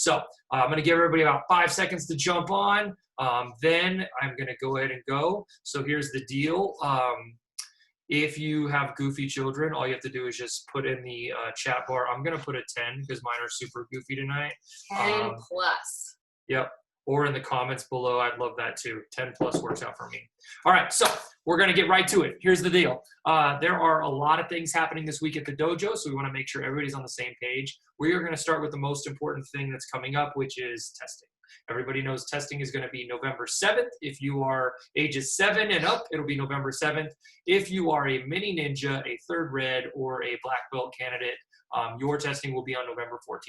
So I'm going to give everybody about 5 seconds to jump on. Then I'm going to go ahead and go. So here's the deal. If you have goofy children, all you have to do is just put in the chat bar. I'm going to put a 10 because mine are super goofy tonight. 10 plus. Yep. Or in the comments below. I'd love that too. 10 plus works out for me. All right. So we're going to get right to it. Here's the deal. There are a lot of things happening this week at the dojo, so we want to make sure everybody's on the same page. We are going to start with the most important thing that's coming up, which is testing. Everybody knows testing is going to be November 7th. If you are ages 7 and up, it'll be November 7th. If you are a mini ninja, a third red, or a black belt candidate, your testing will be on November 14th.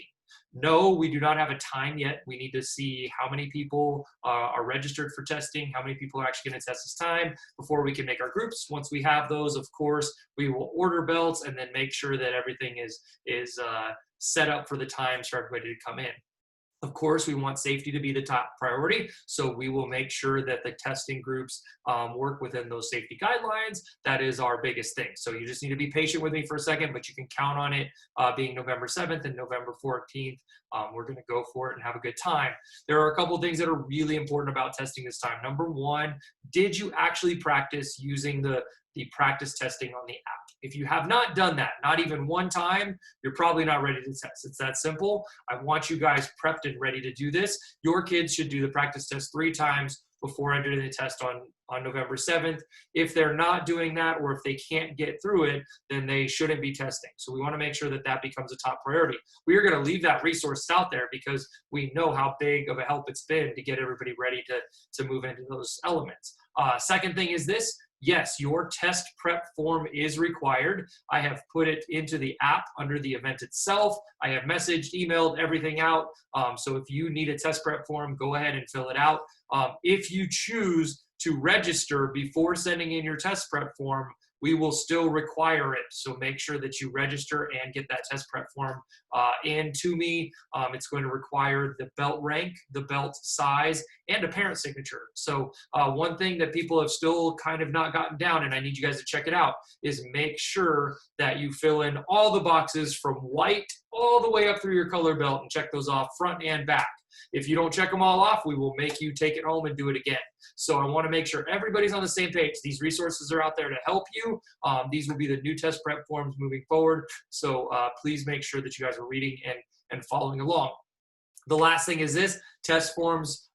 No, we do not have a time yet. We need to see how many people are registered for testing, how many people are actually going to test this time before we can make our groups. Once we have those, of course, we will order belts and then make sure that everything is set up for the times for everybody to come in. Of course, we want safety to be the top priority, so we will make sure that the testing groups work within those safety guidelines. That is our biggest thing. So you just need to be patient with me for a second, but you can count on it being November 7th and November 14th. We're going to go for it and have a good time. There are a couple things that are really important about testing this time. Number one, did you actually practice using the practice testing on the app? If you have not done that, not even one time, you're probably not ready to test. It's that simple. I want you guys prepped and ready to do this. Your kids should do the practice test 3 times before entering the test on November 7th. If they're not doing that, or if they can't get through it, then they shouldn't be testing. So we want to make sure that that becomes a top priority. We are going to leave that resource out there because we know how big of a help it's been to get everybody ready to move into those elements. Second thing is this. Yes, your test prep form is required. I have put it into the app under the event itself. I have messaged, emailed everything out. So if you need a test prep form, go ahead and fill it out. If you choose to register before sending in your test prep form, we will still require it. So make sure that you register and get that test prep form in to me. It's going to require the belt rank, the belt size, and a parent signature. So one thing that people have still kind of not gotten down, and I need you guys to check it out, is make sure that you fill in all the boxes from white all the way up through your color belt and check those off front and back. If you don't check them all off, we will make you take it home and do it again. So I want to make sure everybody's on the same page. These resources are out there to help you. These will be the new test prep forms moving forward. So please make sure that you guys are reading and following along. The last thing is this: test forms,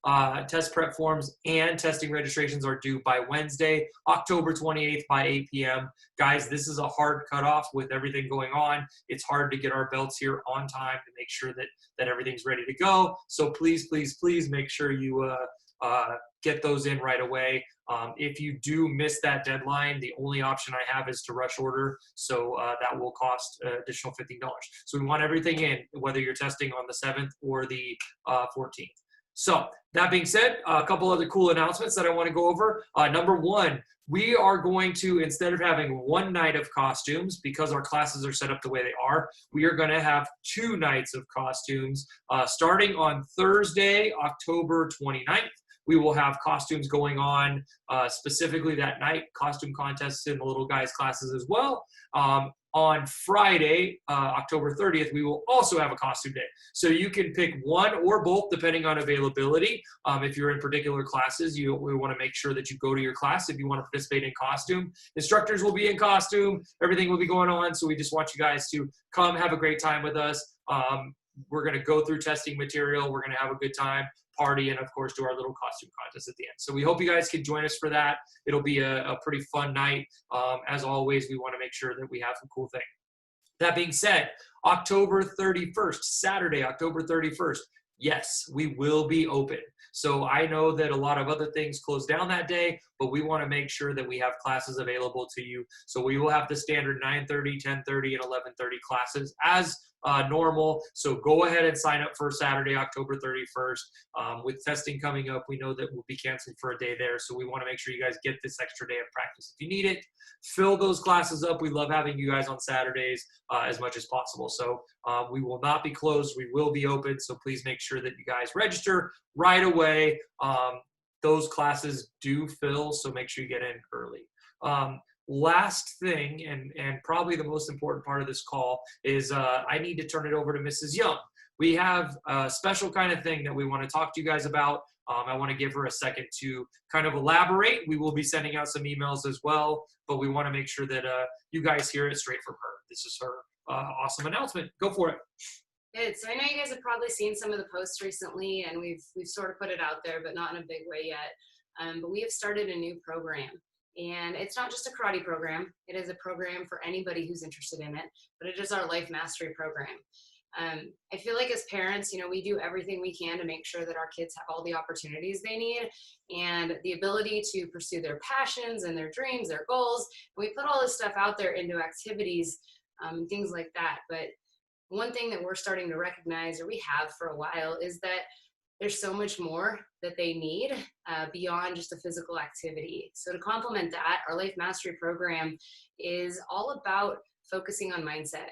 test prep forms, and testing registrations are due by Wednesday, October 28th by 8 p.m. Guys, this is a hard cutoff with everything going on. It's hard to get our belts here on time to make sure that everything's ready to go. So please, please, please make sure you get those in right away. If you do miss that deadline, the only option I have is to rush order. So that will cost additional $15. So we want everything in, whether you're testing on the 7th or the 14th. So that being said, a couple other cool announcements that I want to go over. Number one, we are going to, instead of having one night of costumes, because our classes are set up the way they are, we are going to have 2 nights of costumes starting on Thursday, October 29th. We will have costumes going on specifically that night, costume contests in the little guys' classes as well. On Friday, October 30th, we will also have a costume day. So you can pick one or both depending on availability. If you're in particular classes, we want to make sure that you go to your class if you want to participate in costume. Instructors will be in costume. Everything will be going on. So we just want you guys to come have a great time with us. We're going to go through testing material. We're going to have a good time, party, and of course do our little costume contest at the end. So we hope you guys can join us for that. It'll be a pretty fun night. As always, we want to make sure that we have some cool things. That being said, October 31st, Saturday, October 31st, yes, we will be open. So I know that a lot of other things close down that day, but we want to make sure that we have classes available to you. So we will have the standard 9:30, 10:30, and 11:30 classes as normal. So go ahead and sign up for Saturday, October 31st. With testing coming up, we know that we'll be canceled for a day there. So we want to make sure you guys get this extra day of practice. If you need it, fill those classes up. We love having you guys on Saturdays as much as possible. So we will not be closed. We will be open. So please make sure that you guys register right away. Those classes do fill, so make sure you get in early. Last thing, and probably the most important part of this call, is I need to turn it over to Mrs. Young. we have a special kind of thing that we want to talk to you guys about. I want to give her a second to kind of elaborate. We will be sending out some emails as well, but we want to make sure that you guys hear it straight from her. This is her awesome announcement. Go for it. Good. So I know you guys have probably seen some of the posts recently, and we've sort of put it out there, but not in a big way yet. But we have started a new program, and it's not just a karate program. It is a program for anybody who's interested in it, but it is our Life Mastery program. I feel like as parents, we do everything we can to make sure that our kids have all the opportunities they need and the ability to pursue their passions and their dreams, their goals. And we put all this stuff out there into activities, things like that. But one thing that we're starting to recognize, or we have for a while, is that there's so much more that they need beyond just a physical activity. So to complement that, our Life Mastery program is all about focusing on mindset.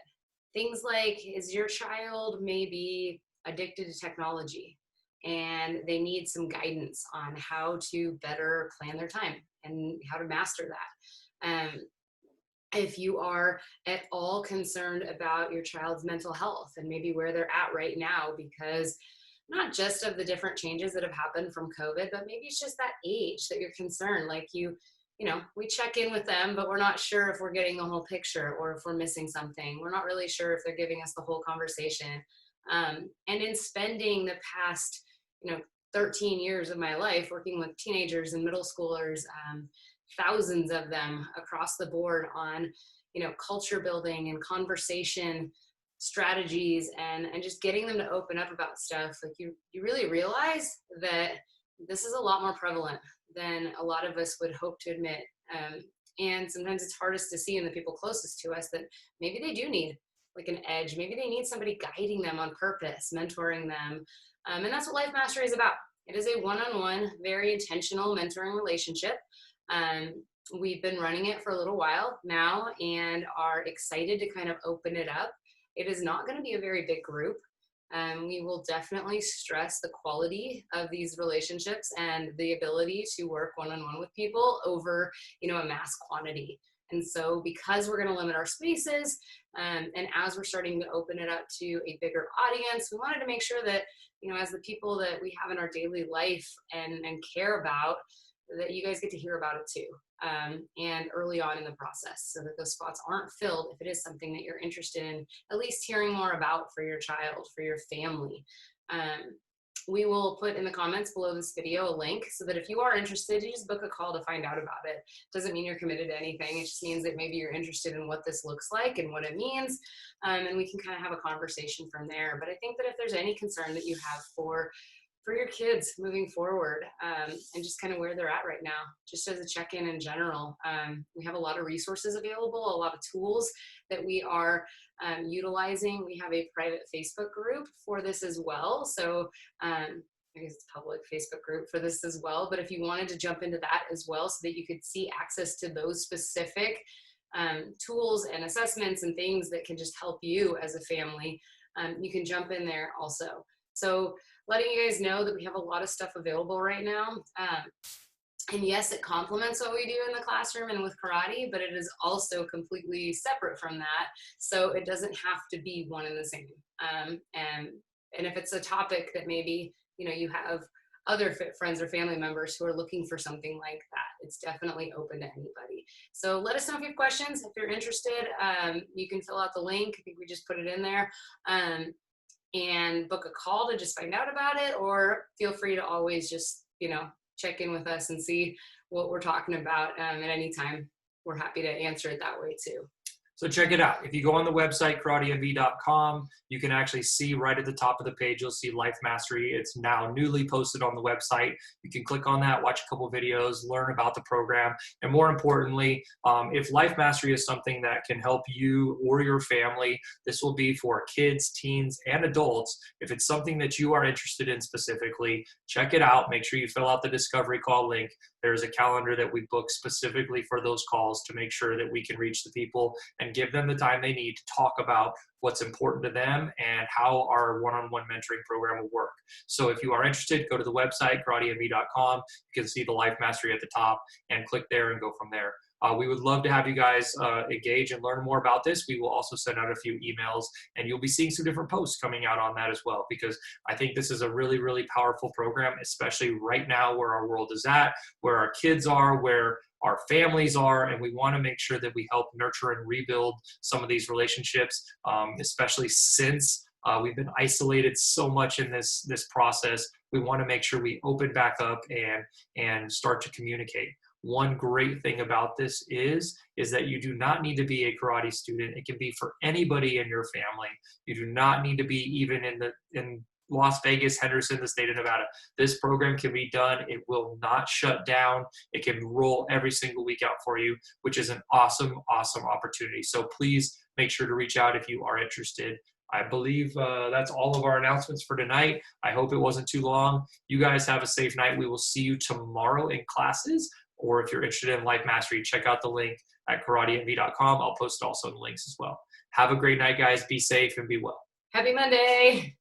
Things like, is your child maybe addicted to technology and they need some guidance on how to better plan their time and how to master that? If you are at all concerned about your child's mental health and maybe where they're at right now, because not just of the different changes that have happened from COVID, but maybe it's just that age that you're concerned. Like we check in with them, but we're not sure if we're getting the whole picture or if we're missing something. We're not really sure if they're giving us the whole conversation. And in spending the past, 13 years of my life working with teenagers and middle schoolers, thousands of them across the board on, culture building and conversation strategies and just getting them to open up about stuff, like you really realize that this is a lot more prevalent than a lot of us would hope to admit. And sometimes it's hardest to see in the people closest to us that maybe they do need like an edge. Maybe they need somebody guiding them on purpose, mentoring them. And that's what Life Mastery is about. It is a one-on-one, very intentional mentoring relationship. We've been running it for a little while now and are excited to kind of open it up. It is not going to be a very big group. We will definitely stress the quality of these relationships and the ability to work one-on-one with people over, a mass quantity. And so because we're going to limit our spaces, and as we're starting to open it up to a bigger audience, we wanted to make sure that, as the people that we have in our daily life and care about, that you guys get to hear about it too. And early on in the process, so that those spots aren't filled if it is something that you're interested in at least hearing more about for your child, for your family. We will put in the comments below this video a link so that if you are interested, you just book a call to find out about it. Doesn't mean you're committed to anything. It just means that maybe you're interested in what this looks like and what it means. And we can kind of have a conversation from there. But I think that if there's any concern that you have for your kids moving forward, and just kind of where they're at right now, just as a check-in in general. We have a lot of resources available, a lot of tools that we are utilizing. We have a private Facebook group for this as well. So I guess it's a public Facebook group for this as well. But if you wanted to jump into that as well so that you could see access to those specific tools and assessments and things that can just help you as a family, you can jump in there also. So letting you guys know that we have a lot of stuff available right now. And yes, it complements what we do in the classroom and with karate, but it is also completely separate from that. So it doesn't have to be one and the same. And if it's a topic that maybe, you have other friends or family members who are looking for something like that, it's definitely open to anybody. So let us know if you have questions. If you're interested, you can fill out the link. I think we just put it in there. And book a call to just find out about it, or feel free to always just, check in with us and see what we're talking about at any time. We're happy to answer it that way too. So check it out. If you go on the website, karatemv.com, you can actually see right at the top of the page, you'll see Life Mastery. It's now newly posted on the website. You can click on that, watch a couple videos, learn about the program. And more importantly, if Life Mastery is something that can help you or your family, this will be for kids, teens, and adults. If it's something that you are interested in specifically, check it out. Make sure you fill out the discovery call link. There's a calendar that we book specifically for those calls to make sure that we can reach the people and give them the time they need to talk about what's important to them and how our one-on-one mentoring program will work. So if you are interested, go to the website, karatemv.com. You can see the Life Mastery at the top and click there and go from there. We would love to have you guys engage and learn more about this. We will also send out a few emails, and you'll be seeing some different posts coming out on that as well, because I think this is a really, really powerful program, especially right now where our world is at, where our kids are, where our families are, and we want to make sure that we help nurture and rebuild some of these relationships, especially since we've been isolated so much in this process. We want to make sure we open back up and start to communicate. One great thing about this is that you do not need to be a karate student. It can be for anybody in your family. You do not need to be even in Las Vegas, Henderson, the state of Nevada. This program can be done. It will not shut down. It can roll every single week out for you, which is an awesome, awesome opportunity. So please make sure to reach out if you are interested. I believe that's all of our announcements for tonight. I hope it wasn't too long. You guys have a safe night. We will see you tomorrow in classes. Or if you're interested in Life Mastery, check out the link at karatenv.com. I'll post also the links as well. Have a great night, guys. Be safe and be well. Happy Monday.